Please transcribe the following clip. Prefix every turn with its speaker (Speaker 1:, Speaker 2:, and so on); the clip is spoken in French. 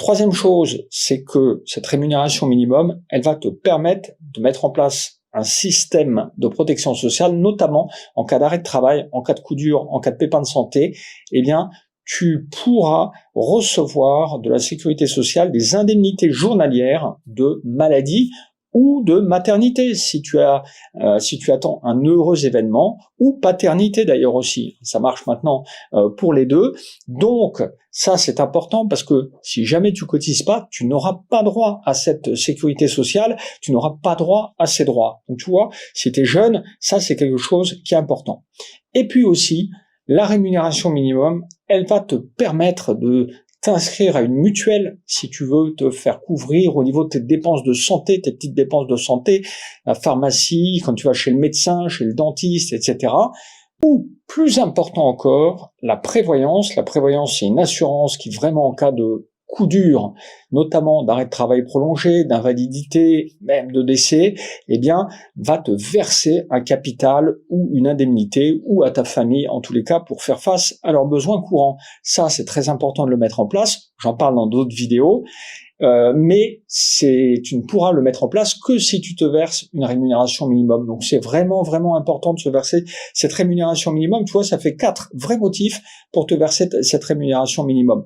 Speaker 1: Troisième chose, c'est que cette rémunération minimum, elle va te permettre de mettre en place un système de protection sociale, notamment en cas d'arrêt de travail, en cas de coup dur, en cas de pépin de santé. Eh bien, tu pourras recevoir de la sécurité sociale des indemnités journalières de maladie ou de maternité, si tu attends un heureux événement, ou paternité d'ailleurs aussi. Ça marche maintenant pour les deux. Donc, ça c'est important parce que si jamais tu cotises pas, tu n'auras pas droit à cette sécurité sociale, tu n'auras pas droit à ces droits. Donc tu vois, si tu es jeune, ça c'est quelque chose qui est important. Et puis aussi, la rémunération minimum, elle va te permettre de t'inscrire à une mutuelle si tu veux te faire couvrir au niveau de tes dépenses de santé, tes petites dépenses de santé, la pharmacie, quand tu vas chez le médecin, chez le dentiste, etc. Ou, plus important encore, la prévoyance. La prévoyance, c'est une assurance qui, vraiment, en cas de coup dur, notamment d'arrêt de travail prolongé, d'invalidité, même de décès, eh bien, va te verser un capital ou une indemnité, ou à ta famille, en tous les cas, pour faire face à leurs besoins courants. Ça, c'est très important de le mettre en place. J'en parle dans d'autres vidéos. Mais tu ne pourras le mettre en place que si tu te verses une rémunération minimum. Donc c'est vraiment, vraiment important de se verser cette rémunération minimum. Tu vois, ça fait 4 vrais motifs pour te verser cette rémunération minimum.